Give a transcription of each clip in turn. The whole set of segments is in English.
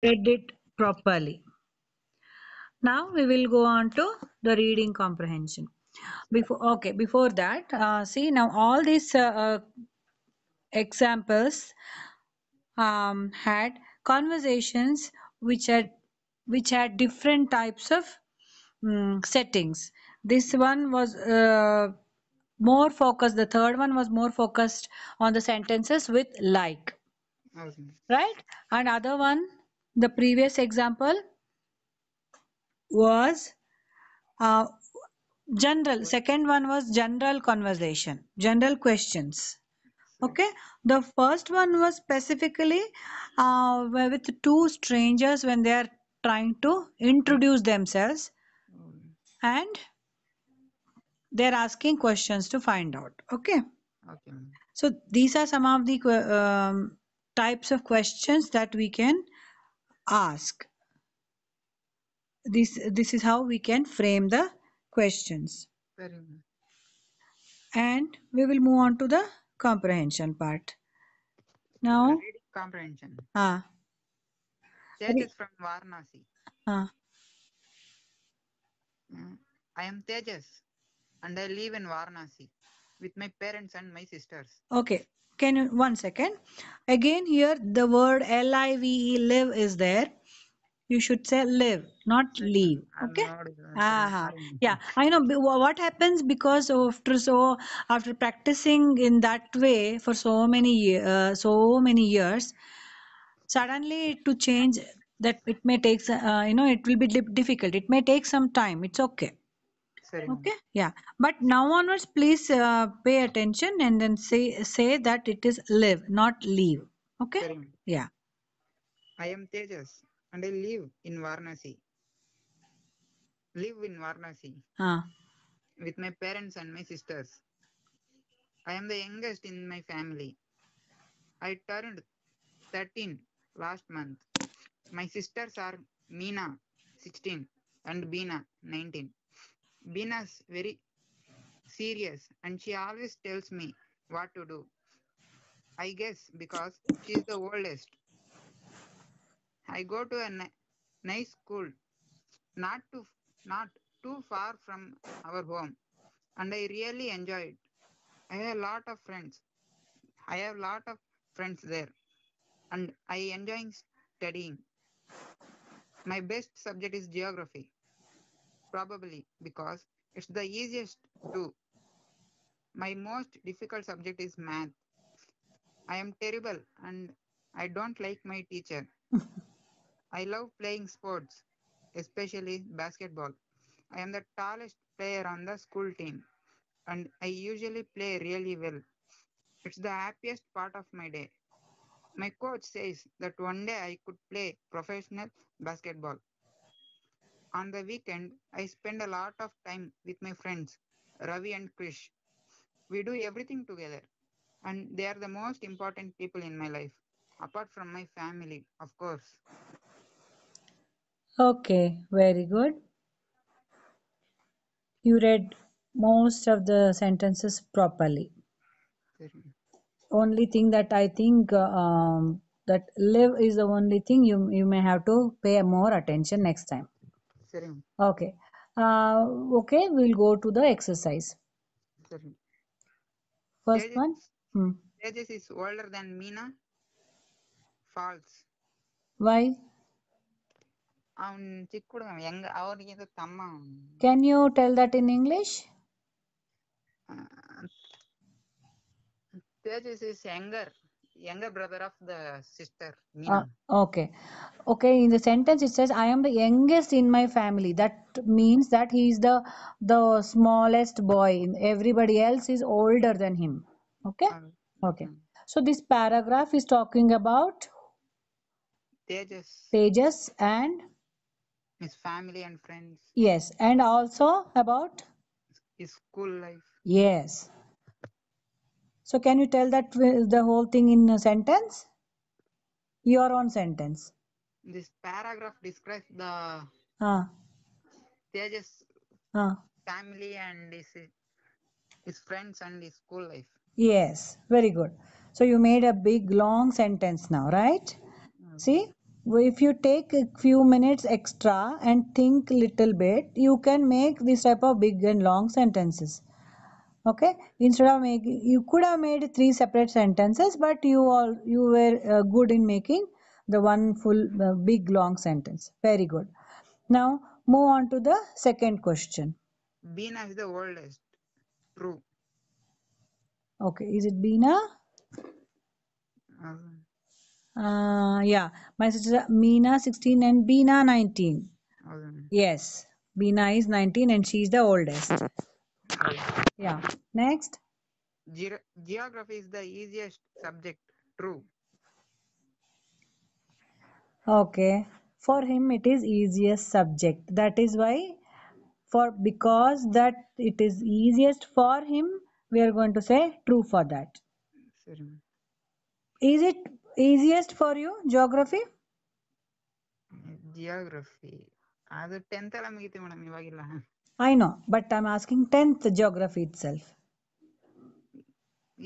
read it properly. Now we will go on to the reading comprehension. Before that, see now all these examples had conversations which had different types of settings. This one was more focused. The third one was more focused on the sentences with like, Okay. right? And other one, the previous example was uh, general. Second one was general conversation, general questions. Same. Okay, the first one was specifically with two strangers when they are trying to introduce themselves Okay. and they're asking questions to find out. Okay, Okay, ma'am. so these are some of the types of questions that we can ask. This is how we can frame the questions, Very ma'am. and we will move on to the comprehension part now. Reading comprehension. Ah, Tejas from Varanasi. ah. Mm. I am Tejas and I live in Varanasi with my parents and my sisters. Okay, can you one second? Again, here the word live is there. You should say live, not Very ma'am. leave. I'm Okay? not Uh-huh. sorry. Yeah, I know what happens because after practicing in that way for so many years, suddenly to change that it may take it will be difficult. It may take some time. It's okay. Sorry, ma'am. Okay, yeah. But now onwards, please pay attention and then say that it is live, not leave. Okay? Sorry, ma'am. Yeah. I am Tejas and I live in Varanasi. Live in Varanasi Ah, with my parents and my sisters. I am the youngest in my family. I turned 13 last month. My sisters are Meena, 16, and Beena, 19. Beena's very serious and she always tells me what to do. I guess because she's the oldest. I go to a nice school, not too not too far from our home, and I really enjoy it. I have a lot of friends. I have a lot of friends there, and I enjoy studying. My best subject is geography, probably because it's the easiest too. My most difficult subject is math. I am terrible and I don't like my teacher. I love playing sports, especially basketball. I am the tallest player on the school team and I usually play really well. It's the happiest part of my day. My coach says that one day I could play professional basketball. On the weekend, I spend a lot of time with my friends, Ravi and Krish. We do everything together, and they are the most important people in my life, apart from my family, of course. okay, very good. You read most of the sentences properly. Very, Only thing that I think that live is the only thing you may have to pay more attention next time. very, Okay. Okay, we'll go to the exercise. very. First Tejas, one. Hmm. Tejas is older than Meena. False. Why? ಅವನ್ ಚಿಕ್ಕ ಹುಡುಗ ಹೆಂಗ ಅವ್ರಿಗಿಂತ ತಮ್ಮ ಅವ್ನು. Can you tell that in English? Uh, Tejas is younger brother of the sister Uh, Meena. okay. Okay, in the sentence it says, I am the youngest in my family. That means that he is the smallest boy. Everybody else is older than him. Okay? Okay. Okay. So this paragraph is talking about Tejas, Tejas and his family and friends, yes, and also about his school life. yes. So can you tell that the whole thing in a sentence? Your own sentence. This paragraph describes the Ah, Tejas ah. family and his friends and his school life. Yes, very good. So you made a big long sentence now, right? Okay. See? if you take a few minutes extra and think little bit, you can make this type of big and long sentences. Okay, instead of making, you could have made three separate sentences, but you were good in making the one full big long sentence. Very good. Now move on to the second question. Bina is the oldest. True. Okay, is it Bina? Uh, Yeah, my sister Meena 16 and Bina 19. ಹೌದು Yes, Bina is 19 and she is the oldest. ಹೌದು. Yeah, next. Geography is the easiest subject. True. Okay, for him it is easiest subject. That is why, for because that it is easiest for him, we are going to say true for that. ಸರಿ madam. Is it easiest for you, geography? Geography ಅದು 10th ಎಲ್ಲ ಮುಗೀತಿ madam, ಇವಾಗಿಲ್ಲ. I know, but I'm asking 10th geography itself.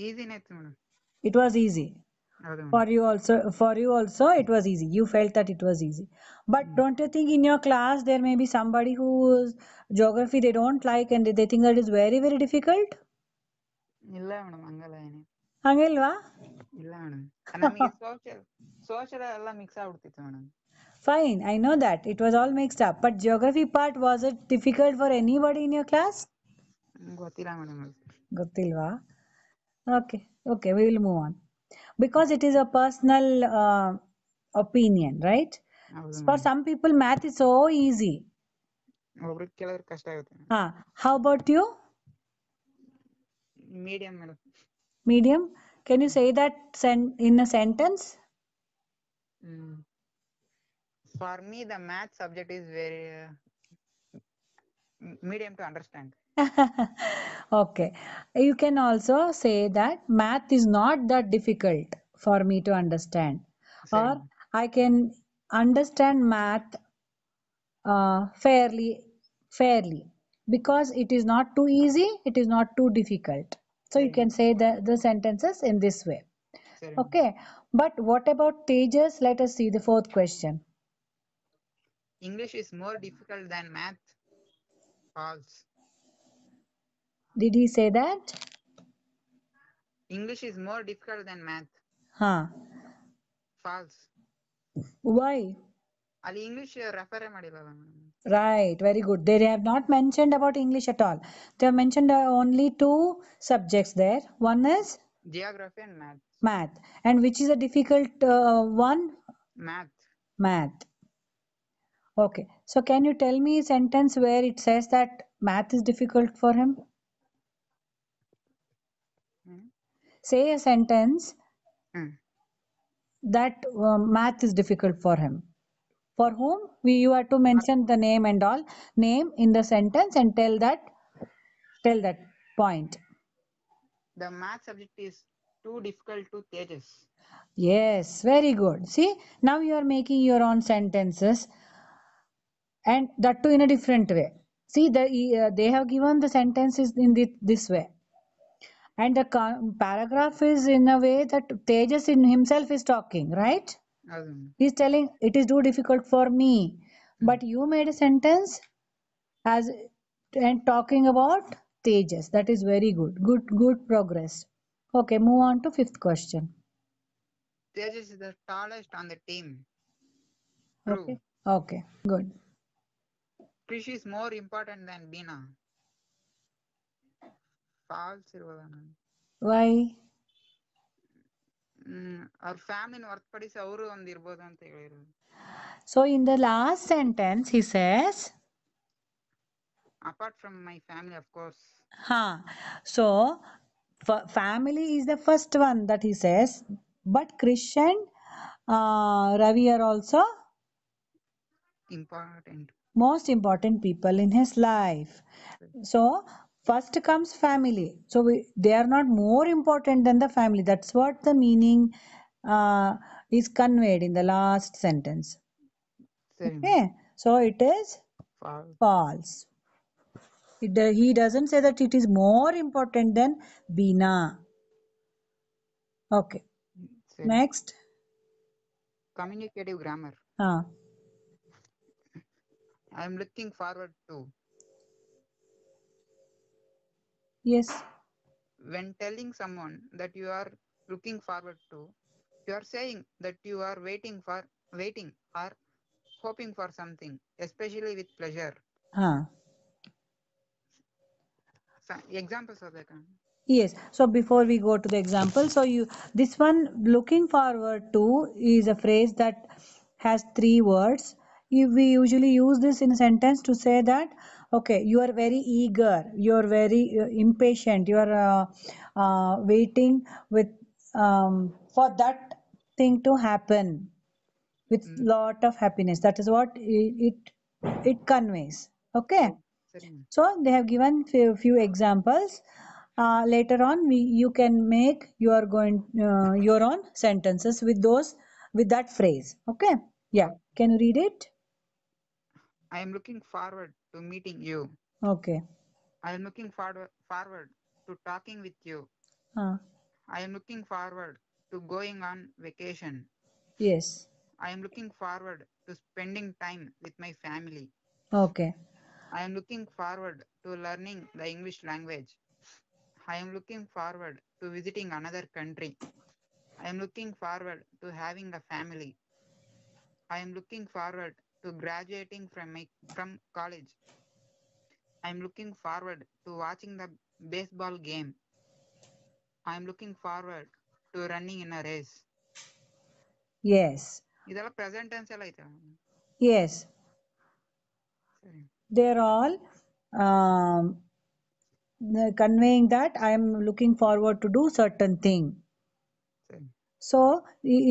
ಈಸಿನೇ ಇತ್ತು madam. It was easy. ಹೌದು For madam. you also it was easy. You felt that it was easy. But don't you think in your class there may be somebody whose geography they don't like and they think that is very, very difficult? ಇಲ್ಲ madam, ಹಂಗಲ್ಲ ಏನೇ ಹಂಗಿಲ್ವಾ? ಇಲ್ಲ madam. ನಮಗೆ social ಎಲ್ಲ mix ಆಗ್ಬಿಡ್ತಿತ್ತು madam. Fine, I know that. It was all mixed up. But geography part, was it difficult for anybody in your class? ಗೊತ್ತಿಲ್ಲ madam ಅದು. ಗೊತ್ತಿಲ್ವಾ? Okay, okay, we will move on. Because it is a personal opinion, right? ಹೌದು For madam. some people, math is so easy. ಒಬ್ರಿಗೆ ಕೇಳಿದ್ರೆ ಕಷ್ಟ ಆಗುತ್ತೆ madam. How about you? Medium madam. Medium? Can you say that in a sentence? For me the math subject is very medium to understand. Okay. You can also say that math is not that difficult for me to understand. ಸರಿ Or madam. I can understand math fairly because it is not too easy, it is not too difficult. So you ಸರಿ can madam. say the sentences in this way. ಸರಿ madam. Okay. But what about Tejas? Let us see the fourth question. English is more difficult than math. False. Did he say that? English is more difficult than math. Huh. False. Why? ಅಲ್ಲಿ English ರೆಫರೇ ಮಾಡಿಲ್ಲಲ್ಲ madam. Right, very good. They have not mentioned about English at all. They have mentioned only two subjects there. One is geography and math. math. And which is a difficult one? Math. Math. Okay. So can you tell me a sentence where it says that math is difficult for him? Say a sentence that math is difficult for him. For whom? You have to mention the name and all. Name in the sentence and tell that point. The math subject is too difficult to Tejas. Yes, very good. See, now you are making your own sentences and that too in a different way. See, they have given the sentences in this way. And the paragraph is in a way that Tejas in himself is talking, right? ಹೌದು. He's telling it is too difficult for me. But you made a sentence as and talking about Tejas. That is very good. Good progress. Okay, move on to fifth question. Tejas is the tallest on the team. True. Okay. Okay, good. Krish is more important than Bina. False ಇರ್ಬೋದಾ madam. Why? ಅವ್ರ ಫ್ಯಾಮಿಲಿನ ಹೊರತುಪಡಿಸಿ ಅವರು ಒಂದ್ ಇರ್ಬೋದು ಅಂತ ಹೇಳಿರೋದು. So in the last sentence he says, apart from my family, of course. So family is the first one that he says, but Christian, Ravi are also Important. most important people in his life. So first comes family. So they are not more important than the family. That's what the meaning is conveyed in the last sentence. ಸರಿ Okay, so it is false. false. He doesn't say that it is more important than Bina. Okay, ಸರಿ. next. Communicative grammar. Huh. I am looking forward to. Yes. When telling someone that you are looking forward to, you are saying that you are waiting or hoping for something, especially with pleasure. Huh. Examples of that. Yes. So before we go to the example, so you this one looking forward to is a phrase that has three words. We usually use this in a sentence to say that okay, you are very eager, you are very impatient, you are waiting with for that thing to happen with Mm. lot of happiness. That is what it conveys. Okay. Oh, sorry. So they have given few examples. Later on, you can make your own sentences with those with that phrase. Okay. Yeah. Oh, Can you read it? I am looking forward to meeting you. Okay. I am looking forward to talking with you. Uh, I am looking forward to going on vacation. yes. I am looking forward to spending time with my family. Okay. I am looking forward to learning the English language. I am looking forward to visiting another country. I am looking forward to having a family. I am looking forward to graduating from college. I am looking forward to watching the baseball game. I am looking forward to running in a race. Yes. ಇದೆಲ್ಲ present tense ಎಲ್ಲ ಐತೆ. Yes. ಸರಿ They're all um, conveying that I am looking forward to do certain thing. ಸರಿ. So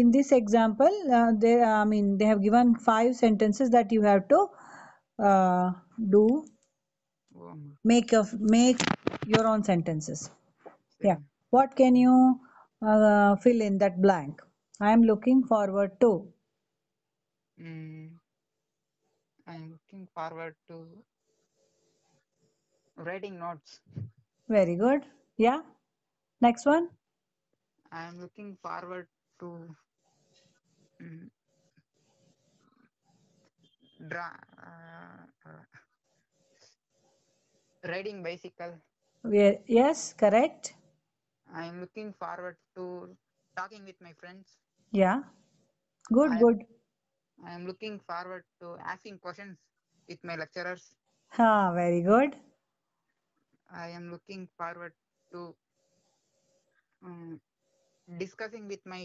in this example, I mean, they have given five sentences that you have to do. ಓಮ್ Make your own sentences. Yeah. ಸರಿ. What can you fill in that blank? I am looking forward to. I am looking forward to writing notes. Very good. Yeah. Next one. I am looking forward to draw riding bicycle. Yes. Correct. I am looking forward to talking with my friends. Yeah. Good. I am Good. I am looking forward to asking questions with my lecturers. Ha. Very good. I am looking forward to um, discussing with my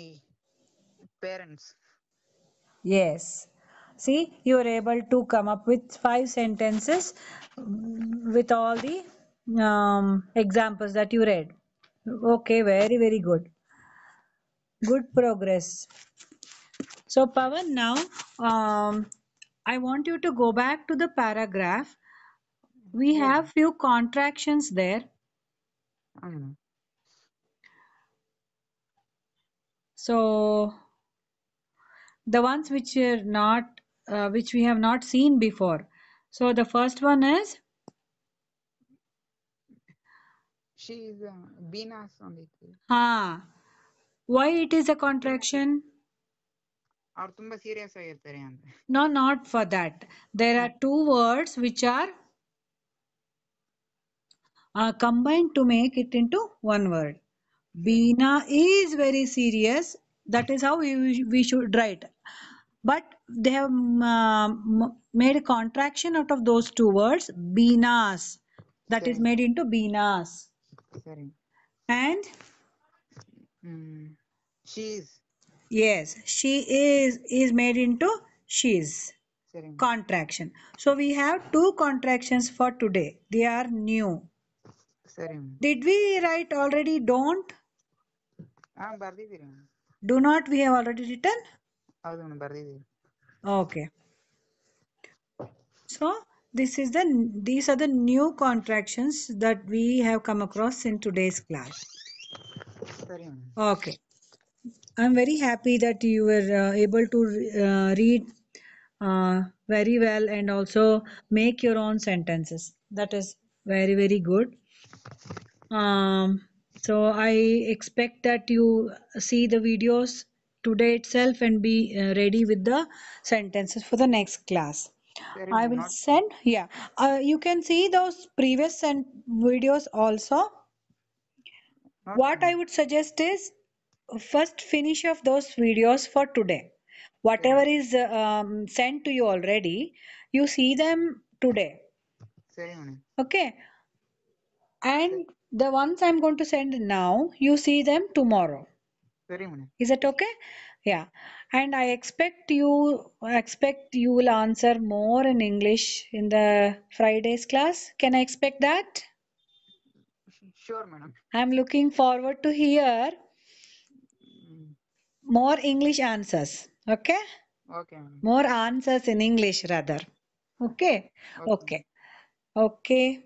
parents. Yes. See, you were able to come up with five sentences with all the examples that you read. Okay, very, very good. Good progress. So, Pawan, now I want you to go back to the paragraph. We Yes. have few contractions there. Um, So, the ones which are not, which we have not seen before. So, the first one is, she is Bina sondiತ್ತು. why it is a contraction? ಅವ್ರು ತುಂಬಾ serious ಆಗಿರ್ತಾರೆ ಅಂತ. No, not for that. There are two words which are combined to make it into one word. ಸರಿ Beena is very serious. That is how we should write. But they have made a contraction out of those two words, Beenas. That is ಸರಿ made into Beenas. ಸರಿ. And she is. yes, she is made into she's. ಸರಿ Contraction. So we have two contractions for today. They are new. ಸರಿ. Did we write already don't? ಹಾ ಬರ್ದಿದ್ದೀರಿ. Do not we have already written? ಹೌದು madam ಬರ್ದಿದ್ದೀರಿ. Okay. So these are the new contractions that we have come across in today's class. ಸರಿ madam. Okay. I'm very happy that you were able to read very well and also make your own sentences. That is very, very good. So I expect that you see the videos today itself and be ready with the sentences for the next class. Sorry, I madam. will Not send, yeah. You can see those previous videos also. not What I would suggest is first finish off those videos for today. Whatever sorry, is sent to you already, you see them today. sorry, madam. Okay. And the ones I'm going to send now, you see them tomorrow. Sorry, madam. Is that okay? Yeah. And I expect you will answer more in English in the Friday's class. Can I expect that? Sure, madam. I'm looking forward to hear Mm, more English answers. Okay? okay, madam. More answers in English rather. Okay? Okay, madam. Okay. Okay.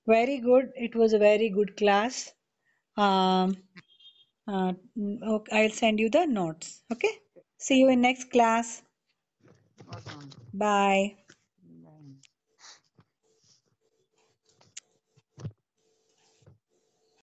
Very good. It was a very good class. Um, okay, I'll send you the notes. Okay? See you in next class. Okay, madam. Bye.